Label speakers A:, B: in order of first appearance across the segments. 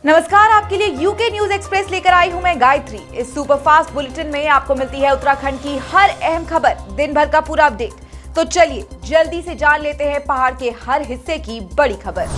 A: नमस्कार, आपके लिए यूके न्यूज एक्सप्रेस लेकर आई हूं मैं गायत्री। इस सुपरफास्ट बुलेटिन में आपको मिलती है उत्तराखंड की हर अहम खबर, दिन भर का पूरा अपडेट। तो चलिए जल्दी से जान लेते हैं पहाड़ के हर हिस्से की बड़ी खबर।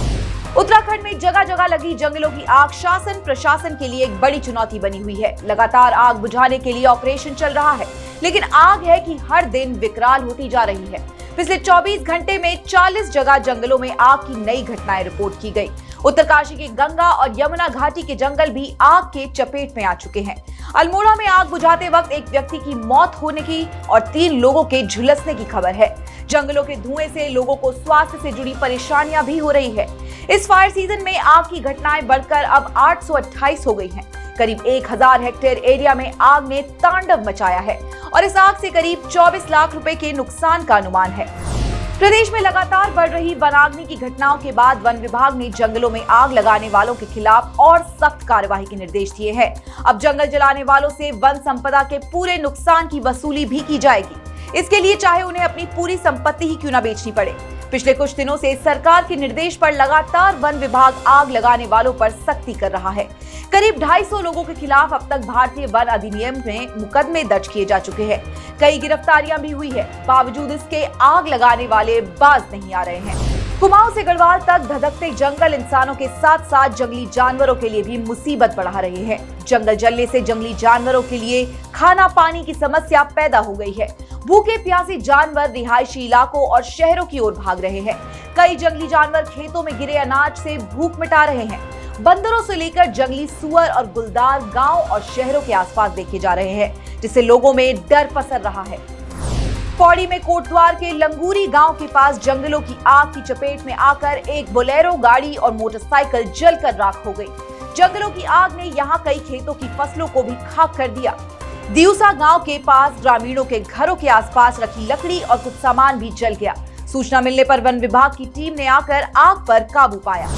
A: उत्तराखंड में जगह जगह लगी जंगलों की आग शासन प्रशासन के लिए एक बड़ी चुनौती बनी हुई है। लगातार आग बुझाने के लिए ऑपरेशन चल रहा है, लेकिन आग है कि हर दिन विकराल होती जा रही है। पिछले 24 घंटे में 40 जगह जंगलों में आग की नई घटनाएं रिपोर्ट की गई। उत्तरकाशी के गंगा और यमुना घाटी के जंगल भी आग के चपेट में आ चुके हैं। अल्मोड़ा में आग बुझाते वक्त एक व्यक्ति की मौत होने की और 3 लोगों के झुलसने की खबर है। जंगलों के धुएं से लोगों को स्वास्थ्य से जुड़ी परेशानियां भी हो रही है। इस फायर सीजन में आग की घटनाएं बढ़कर अब 828 हो गई हैं। करीब 1000 हेक्टेयर एरिया में आग ने तांडव मचाया है और इस आग से करीब 24 लाख रुपए के नुकसान का अनुमान है। प्रदेश में लगातार बढ़ रही वनाग्नि की घटनाओं के बाद वन विभाग ने जंगलों में आग लगाने वालों के खिलाफ और सख्त कार्यवाही के निर्देश दिए हैं। अब जंगल जलाने वालों से वन संपदा के पूरे नुकसान की वसूली भी की जाएगी। इसके लिए चाहे उन्हें अपनी पूरी संपत्ति ही क्यों न बेचनी पड़े। पिछले कुछ दिनों से सरकार के निर्देश पर लगातार वन विभाग आग लगाने वालों पर सख्ती कर रहा है। करीब 250 लोगों के खिलाफ अब तक भारतीय वन अधिनियम में मुकदमे दर्ज किए जा चुके हैं। कई गिरफ्तारियां भी हुई है। बावजूद इसके आग लगाने वाले बाज नहीं आ रहे हैं। कुमाऊं से गढ़वाल तक धधकते जंगल इंसानों के साथ साथ जंगली जानवरों के लिए भी मुसीबत बढ़ा रहे हैं। जंगल जलने से जंगली जानवरों के लिए खाना पानी की समस्या पैदा हो गई है। भूखे प्यासे जानवर रिहायशी इलाकों और शहरों की ओर भाग रहे हैं। कई जंगली जानवर खेतों में गिरे अनाज से भूख मिटा रहे हैं। बंदरों से लेकर जंगली सुअर और गुलदार गांव और शहरों के आसपास देखे जा रहे हैं, जिससे लोगों में डर पसर रहा है। पौड़ी में कोटद्वार के लंगूरी गांव के पास जंगलों की आग की चपेट में आकर एक बोलेरो गाड़ी और मोटरसाइकिल जलकर राख हो गई। जंगलों की आग ने यहां कई खेतों की फसलों को भी खाक कर दिया। दियूसा गांव के पास ग्रामीणों के घरों के आसपास रखी लकड़ी और कुछ सामान भी जल गया। सूचना मिलने पर वन विभाग की टीम ने आकर आग पर काबू पाया।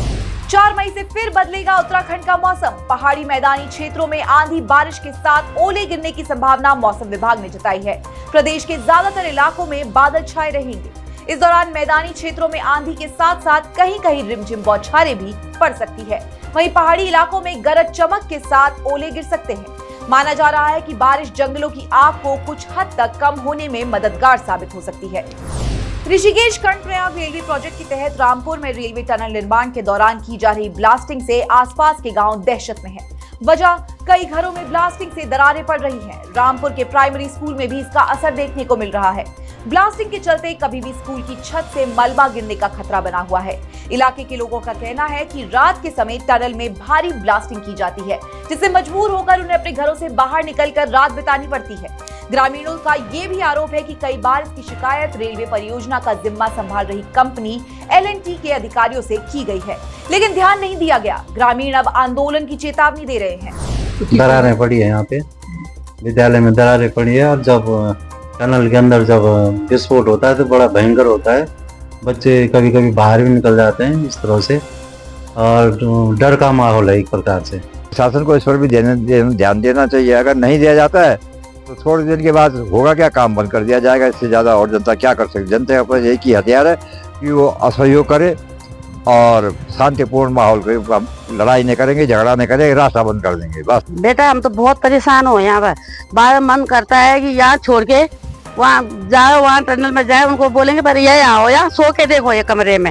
A: 4 मई से फिर बदलेगा उत्तराखंड का मौसम। पहाड़ी मैदानी क्षेत्रों में आंधी बारिश के साथ ओले गिरने की संभावना मौसम विभाग ने जताई है। प्रदेश के ज्यादातर इलाकों में बादल छाए रहेंगे। इस दौरान मैदानी क्षेत्रों में आंधी के साथ साथ कहीं कहीं रिमझिम बौछारें भी पड़ सकती है। वहीं पहाड़ी इलाकों में गरज चमक के साथ ओले गिर सकते हैं। माना जा रहा है कि बारिश जंगलों की आग को कुछ हद तक कम होने में मददगार साबित हो सकती है। ऋषिकेश कर्णप्रयाग रेलवे प्रोजेक्ट के तहत रामपुर में रेलवे टनल निर्माण के दौरान की जा रही ब्लास्टिंग से आसपास के गांव दहशत में हैं। वजह, कई घरों में ब्लास्टिंग से दरारें पड़ रही हैं। रामपुर के प्राइमरी स्कूल में भी इसका असर देखने को मिल रहा है। ब्लास्टिंग के चलते कभी भी स्कूल की छत से मलबा गिरने का खतरा बना हुआ है। इलाके के लोगों का कहना है कि रात के समय टनल में भारी ब्लास्टिंग की जाती है, जिससे मजबूर होकर उन्हें अपने घरों से बाहर निकलकर रात बितानी पड़ती है। ग्रामीणों का ये भी आरोप है कि कई बार इसकी शिकायत रेलवे परियोजना का जिम्मा संभाल रही कंपनी L&T के अधिकारियों से की गई है, लेकिन ध्यान नहीं दिया गया। ग्रामीण अब आंदोलन की चेतावनी दे रहे हैं।
B: दरारें पड़ी है यहाँ पे, विद्यालय में दरारें पड़ी है और जब टनल के अंदर जब विस्फोट होता है तो बड़ा भयंकर होता है। बच्चे कभी कभी बाहर भी निकल जाते हैं इस तरह से, और डर का माहौल है एक प्रकार से।
C: शासन को इस पर भी ध्यान देना चाहिए। अगर नहीं दिया जाता है तो थोड़ी देर के बाद होगा क्या, काम बंद कर दिया जाएगा। इससे ज़्यादा और जनता क्या कर सकती है। जनता के पास एक ही हथियार है कि वो असहयोग करे और शांतिपूर्ण माहौल के, लड़ाई नहीं करेंगे, झगड़ा नहीं करेंगे, रास्ता बंद कर देंगे बस।
D: बेटा हम तो बहुत परेशान हो यहाँ पर। बार मन करता है कि यहाँ छोड़ के वहाँ जाओ, वहाँ टनल में जाए। उनको बोलेंगे पर ये आओ, यहाँ सो के देखो, ये कमरे में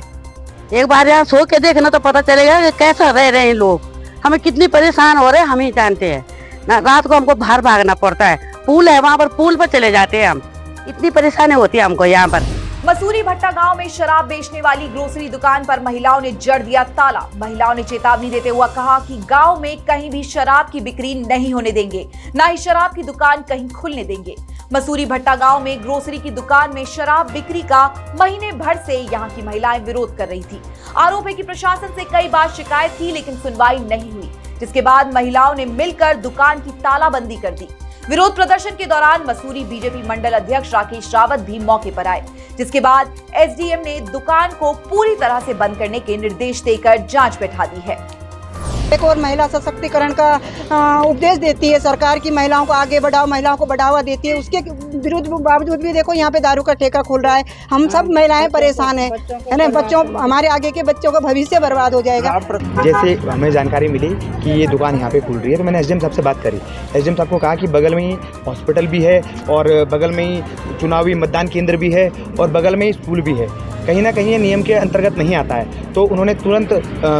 D: एक बार यहाँ सो के देखना तो पता चलेगा कि कैसा रह रहे हैं लोग। हमें कितनी परेशान हो रहे हैं हम ही जानते हैं ना। रात को हमको बाहर भागना पड़ता है। पुल है वहाँ पर, पुल पर चले जाते हैं हम। इतनी परेशानी होती है हमको यहाँ पर।
A: मसूरी भट्टा गांव में शराब बेचने वाली ग्रोसरी दुकान पर महिलाओं ने जड़ दिया ताला। महिलाओं ने चेतावनी देते हुए कहा कि गांव में कहीं भी शराब की बिक्री नहीं होने देंगे, ना ही शराब की दुकान कहीं खुलने देंगे। मसूरी भट्टा गांव में ग्रोसरी की दुकान में शराब बिक्री का महीने भर से यहां की महिलाएं विरोध कर रही थी। आरोप है कि प्रशासन से कई बार शिकायत की, लेकिन सुनवाई नहीं हुई, जिसके बाद महिलाओं ने मिलकर दुकान की तालाबंदी कर दी। विरोध प्रदर्शन के दौरान मसूरी बीजेपी मंडल अध्यक्ष राकेश रावत भी मौके पर आए, जिसके बाद एसडीएम ने दुकान को पूरी तरह से बंद करने के निर्देश देकर जांच बैठा दी है।
E: एक और महिला सशक्तिकरण का उपदेश देती है सरकार की, महिलाओं को आगे बढ़ाओ, महिलाओं को बढ़ावा देती है। उसके विरुद्ध बावजूद भी देखो यहाँ पे दारू का ठेका खुल रहा है। हम सब महिलाएं परेशान हैं, है ना। बच्चों, हमारे आगे के बच्चों का भविष्य बर्बाद हो जाएगा।
F: जैसे हमें जानकारी मिली कि ये दुकान यहाँ पे खुल रही है, तो मैंने एसडीएम साहब से बात करी। एसडीएम साहब को कहा कि बगल में ही हॉस्पिटल भी है और बगल में ही चुनावी मतदान केंद्र भी है और बगल में ही स्कूल भी है, कहीं ना कहीं ये नियम के अंतर्गत नहीं आता है। तो उन्होंने तुरंत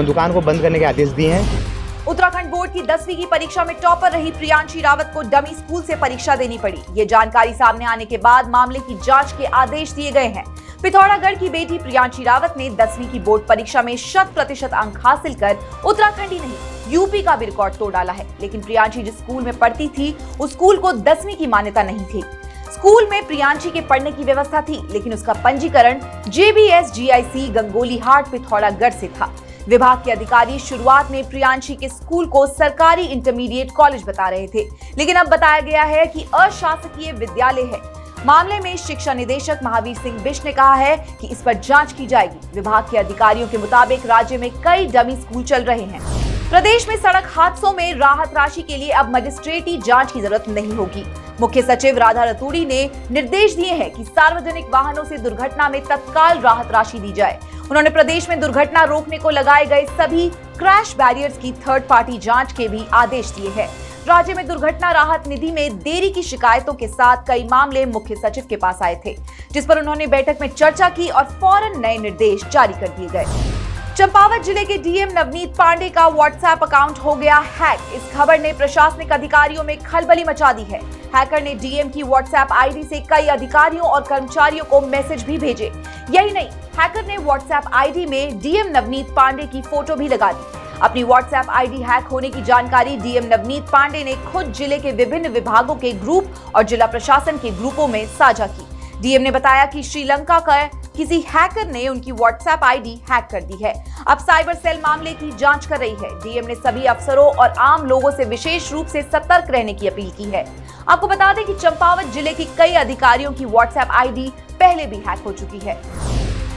F: दुकान को बंद करने के आदेश दिए हैं।
A: उत्तराखंड बोर्ड की 10वीं की परीक्षा में टॉपर रही प्रियांशी रावत को डमी स्कूल से परीक्षा देनी पड़ी। ये जानकारी सामने आने के बाद मामले की जांच के आदेश दिए गए हैं। पिथौरागढ़ की बेटी प्रियांशी रावत ने 10वीं की बोर्ड परीक्षा में 100% अंक हासिल कर उत्तराखंड ही नहीं यूपी का भी रिकॉर्ड तोड़ डाला है। लेकिन प्रियांशी जिस स्कूल में पढ़ती थी उस स्कूल को 10वीं की मान्यता नहीं थी। स्कूल में प्रियांशी के पढ़ने की व्यवस्था थी, लेकिन उसका पंजीकरण JBS GIC गंगोलीहाट पिथौरागढ़ से था। विभाग के अधिकारी शुरुआत में प्रियांशी के स्कूल को सरकारी इंटरमीडिएट कॉलेज बता रहे थे, लेकिन अब बताया गया है कि अशासकीय विद्यालय है। मामले में शिक्षा निदेशक महावीर सिंह बिष्ट ने कहा है कि इस पर जांच की जाएगी। विभाग के अधिकारियों के मुताबिक राज्य में कई डमी स्कूल चल रहे हैं। प्रदेश में सड़क हादसों में राहत राशि के लिए अब मजिस्ट्रेटी जांच की जरूरत नहीं होगी। मुख्य सचिव राधा रतूड़ी ने निर्देश दिए हैं कि सार्वजनिक वाहनों से दुर्घटना में तत्काल राहत राशि दी जाए। उन्होंने प्रदेश में दुर्घटना रोकने को लगाए गए सभी क्रैश बैरियर्स की थर्ड पार्टी जांच के भी आदेश दिए हैं। राज्य में दुर्घटना राहत निधि में देरी की शिकायतों के साथ कई मामले मुख्य सचिव के पास आए थे, जिस पर उन्होंने बैठक में चर्चा की और फौरन नए निर्देश जारी कर दिए गए। चंपावत जिले के डीएम नवनीत पांडे का व्हाट्सएप अकाउंट हो गया हैक। इस खबर ने प्रशासनिक अधिकारियों में खलबली मचा दी है। हैकर ने डीएम की व्हाट्सएप आईडी से कई अधिकारियों और कर्मचारियों को मैसेज भी भेजे। यही नहीं, हैकर ने व्हाट्सएप आईडी में डीएम नवनीत पांडे की फोटो भी लगा दी। अपनी व्हाट्सएप आईडी हैक होने की जानकारी डीएम नवनीत पांडे ने खुद जिले के विभिन्न विभागों के ग्रुप और जिला प्रशासन के ग्रुपों में साझा की। डीएम ने बताया कि श्रीलंका का किसी हैकर ने उनकी व्हाट्सएप आईडी हैक कर दी है। अब साइबर सेल मामले की जांच कर रही है। डीएम ने सभी अफसरों और आम लोगों से विशेष रूप से सतर्क रहने की अपील की है। आपको बता दें कि चंपावत जिले की कई अधिकारियों की व्हाट्सएप आईडी पहले भी हैक हो चुकी है।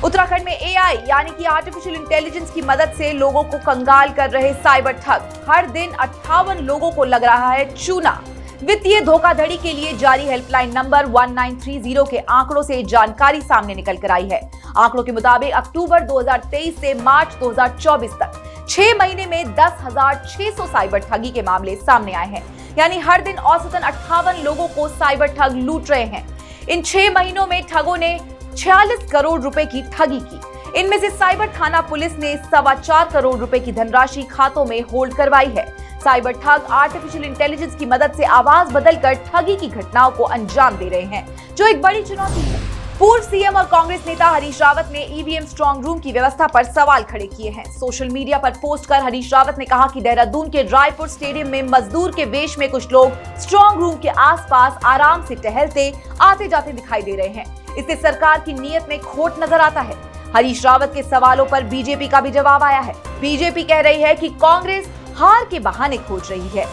A: उत्तराखंड में AI यानी कि आर्टिफिशियल इंटेलिजेंस की मदद से लोगों को कंगाल कर रहे साइबर ठग। हर दिन 58 लोगों को लग रहा है चूना। वित्तीय धोखाधड़ी के लिए जारी हेल्पलाइन नंबर 1930 के आंकड़ों से जानकारी सामने निकल कर आई है। आंकड़ों के मुताबिक अक्टूबर 2023 से मार्च 2024 तक 6 महीने में 10,600 साइबर ठगी के मामले सामने आए हैं। यानी हर दिन औसतन 58 लोगों को साइबर ठग लूट रहे हैं। इन 6 महीनों में ठगों ने 46 करोड़ रुपए की ठगी की। इनमें से साइबर थाना पुलिस ने 4.25 करोड़ रुपए की धनराशि खातों में होल्ड करवाई है। साइबर ठग आर्टिफिशियल इंटेलिजेंस की मदद से आवाज बदलकर ठगी की घटनाओं को अंजाम दे रहे हैं, जो एक बड़ी चुनौती है। पूर्व सीएम और कांग्रेस नेता हरीश रावत ने ईवीएम स्ट्रांग रूम की व्यवस्था पर सवाल खड़े किए हैं। सोशल मीडिया पर पोस्ट कर हरीश रावत ने कहा कि देहरादून के रायपुर स्टेडियम में मजदूर के वेश में कुछ लोग स्ट्रांग रूम के आसपास आराम से टहलते आते जाते दिखाई दे रहे हैं। इससे सरकार की नीयत में खोट नजर आता है। हरीश रावत के सवालों पर बीजेपी का भी जवाब आया है। बीजेपी कह रही है कि कांग्रेस हार के बहाने खोज रही है।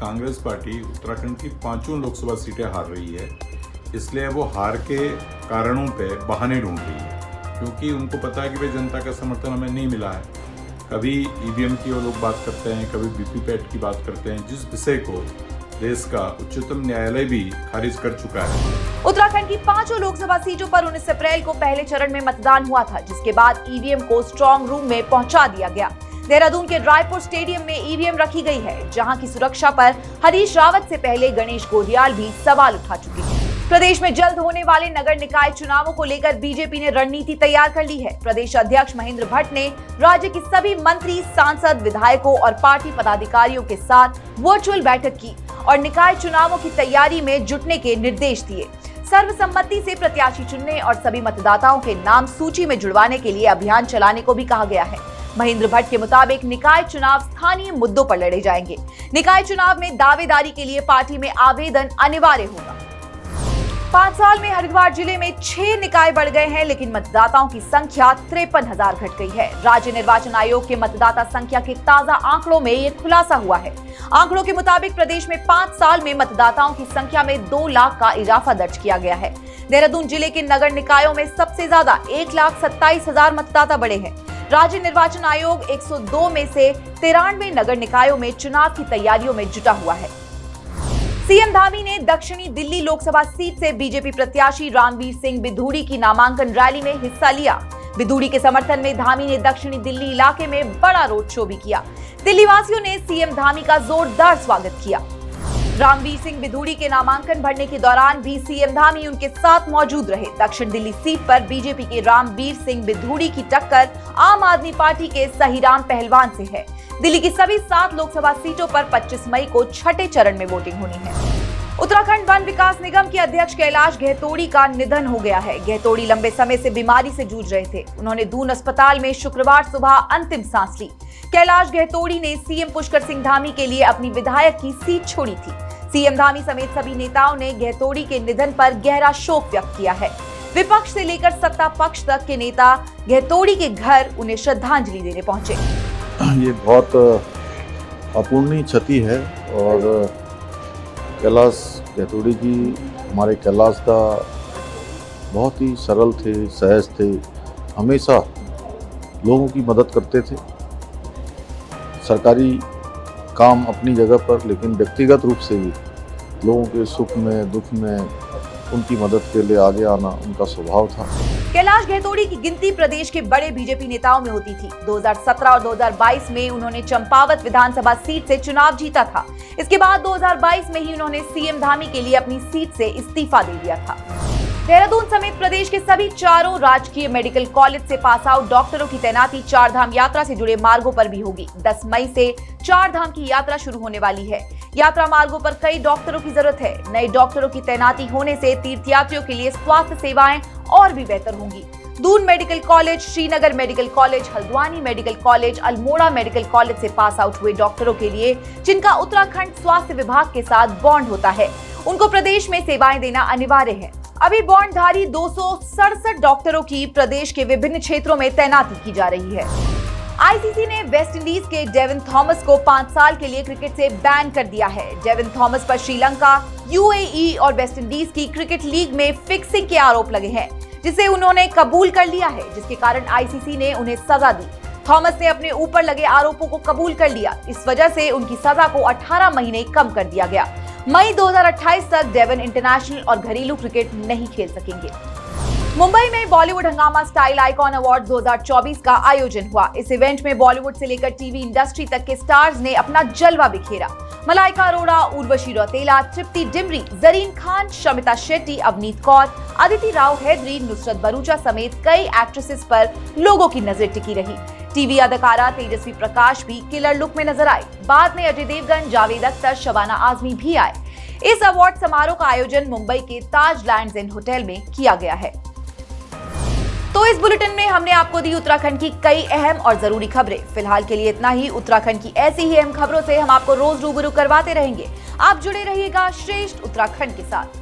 G: कांग्रेस पार्टी उत्तराखंड की 5 लोकसभा सीटें हार रही है, इसलिए वो हार के कारणों पे बहाने ढूंढ रही है, क्योंकि उनको पता है कि भाई जनता का समर्थन हमें नहीं मिला है। कभी ईवीएम की वो लोग बात करते हैं, कभी वीवीपैट की बात करते हैं, जिस विषय को देश का उच्चतम न्यायालय भी खारिज कर चुका है।
A: उत्तराखंड की 5 लोकसभा सीटों पर 19 अप्रैल को पहले चरण में मतदान हुआ था, जिसके बाद ईवीएम को स्ट्रांग रूम में पहुंचा दिया गया। देहरादून के रायपुर स्टेडियम में ईवीएम रखी गई है, जहां की सुरक्षा पर हरीश रावत से पहले गणेश गोडियाल भी सवाल उठा चुके हैं। प्रदेश में जल्द होने वाले नगर निकाय चुनावों को लेकर बीजेपी ने रणनीति तैयार कर ली है। प्रदेश अध्यक्ष महेंद्र भट्ट ने राज्य के सभी मंत्री, सांसद, विधायकों और पार्टी पदाधिकारियों के साथ वर्चुअल बैठक की और निकाय चुनावों की तैयारी में जुटने के निर्देश दिए। सर्वसम्मति से प्रत्याशी चुनने और सभी मतदाताओं के नाम सूची में जुड़वाने के लिए अभियान चलाने को भी कहा गया है। महेंद्र भट्ट के मुताबिक निकाय चुनाव स्थानीय मुद्दों पर लड़े जाएंगे। निकाय चुनाव में दावेदारी के लिए पार्टी में आवेदन अनिवार्य होगा। 5 साल में हरिद्वार जिले में 6 निकाय बढ़ गए हैं, लेकिन मतदाताओं की संख्या 53,000 घट गई है। राज्य निर्वाचन आयोग के मतदाता संख्या के ताजा आंकड़ों में ये खुलासा हुआ है। आंकड़ों के मुताबिक प्रदेश में 5 साल में मतदाताओं की संख्या में 2 लाख का इजाफा दर्ज किया गया है। देहरादून जिले के नगर निकायों में सबसे ज्यादा 1,27,000 मतदाता बढ़े हैं। राज्य निर्वाचन आयोग 102 में से 93 नगर निकायों में चुनाव की तैयारियों में जुटा हुआ है। सीएम धामी ने दक्षिणी दिल्ली लोकसभा सीट से बीजेपी प्रत्याशी रणवीर सिंह बिधूड़ी की नामांकन रैली में हिस्सा लिया। बिधूड़ी के समर्थन में धामी ने दक्षिणी दिल्ली इलाके में बड़ा रोड शो भी किया। दिल्ली वासियों ने सीएम धामी का जोरदार स्वागत किया। रणवीर सिंह बिधूड़ी के नामांकन भरने के दौरान भी सीएम धामी उनके साथ मौजूद रहे। दक्षिण दिल्ली सीट पर बीजेपी के रणवीर सिंह बिधूड़ी की टक्कर आम आदमी पार्टी के सहीराम पहलवान से है। दिल्ली की सभी 7 लोकसभा सीटों पर 25 मई को छठे चरण में वोटिंग होनी है। उत्तराखंड वन विकास निगम के अध्यक्ष कैलाश गहतोड़ी का निधन हो गया है। गहतोड़ी लंबे समय से बीमारी से जूझ रहे थे। उन्होंने दून अस्पताल में शुक्रवार सुबह अंतिम सांस ली। कैलाश गहतोड़ी ने सीएम पुष्कर सिंह धामी के लिए अपनी विधायक की सीट छोड़ी थी। सीएम धामी समेत सभी नेताओं ने गहतोड़ी के निधन पर गहरा शोक व्यक्त किया है। विपक्ष से लेकर सत्ता पक्ष तक के नेता गहतोड़ी के घर उन्हें श्रद्धांजलि देने पहुंचे।
H: ये बहुत अपूर्णीय क्षति है और कैलाश गहतोड़ी जी हमारे कैलाश का बहुत ही सरल थे, सहज थे, हमेशा लोगों की मदद करते थे। सरकारी काम अपनी जगह पर, लेकिन व्यक्तिगत रूप से भी लोगों के सुख में दुख में उनकी मदद के लिए आगे आना उनका स्वभाव था।
A: कैलाश गहतोड़ी की गिनती प्रदेश के बड़े बीजेपी नेताओं में होती थी। 2017 और 2022 में उन्होंने चंपावत विधानसभा सीट से चुनाव जीता था। इसके बाद 2022 में ही उन्होंने सीएम धामी के लिए अपनी सीट से इस्तीफा दे दिया था। देहरादून समेत प्रदेश के सभी 4 राजकीय मेडिकल कॉलेज से पास आउट डॉक्टरों की तैनाती 4 धाम यात्रा से जुड़े मार्गों पर भी होगी। 10 मई से 4 धाम की यात्रा शुरू होने वाली है। यात्रा मार्गों पर कई डॉक्टरों की जरूरत है। नए डॉक्टरों की तैनाती होने से तीर्थयात्रियों के लिए स्वास्थ्य सेवाएं और भी बेहतर होंगी। Doon medical college, Srinagar medical college, Haldwani medical college, Almora medical college से पास आउट हुए डॉक्टरों के लिए, जिनका उत्तराखंड स्वास्थ्य विभाग के साथ बॉन्ड होता है, उनको प्रदेश में सेवाएं देना अनिवार्य है। अभी बॉन्डधारी 267 डॉक्टरों की प्रदेश के विभिन्न क्षेत्रों में तैनाती की जा रही है। आईसीसी ने वेस्टइंडीज के डेविन थॉमस को 5 साल के लिए क्रिकेट से बैन कर दिया है। डेविन थॉमस पर श्रीलंका, यूएई और वेस्टइंडीज की क्रिकेट लीग में फिक्सिंग के आरोप लगे हैं, जिसे उन्होंने कबूल कर लिया है, जिसके कारण आईसीसी ने उन्हें सजा दी। थॉमस ने अपने ऊपर लगे आरोपों को कबूल कर लिया। इस वजह से उनकी सजा को 18 महीने कम कर दिया गया। मई 2028 तक डेविन इंटरनेशनल और घरेलू क्रिकेट नहीं खेल सकेंगे। मुंबई में बॉलीवुड हंगामा स्टाइल आइकॉन अवार्ड 2024 का आयोजन हुआ। इस इवेंट में बॉलीवुड से लेकर टीवी इंडस्ट्री तक के स्टार्स ने अपना जलवा बिखेरा। मलाइका अरोड़ा, उर्वशी रौतेला, तृप्ति डिमरी, जरीन खान, शमिता शेट्टी, अवनीत कौर, अदिति राव हैदरी, नुसरत भरूचा समेत कई एक्ट्रेसेस पर लोगों की नजर टिकी रही। टीवी अदाकारा तेजस्वी प्रकाश भी किलर लुक में नजर आई। बाद में अजय देवगन, जावेद अख्तर, शबाना आजमी भी आए। इस अवार्ड समारोह का आयोजन मुंबई के ताज लैंड्स एंड होटल में किया गया है। तो इस बुलेटिन में हमने आपको दी उत्तराखंड की कई अहम और जरूरी खबरें। फिलहाल के लिए इतना ही। उत्तराखंड की ऐसी ही अहम खबरों से हम आपको रोज रूबरू करवाते रहेंगे। आप जुड़े रहिएगा श्रेष्ठ उत्तराखंड के साथ।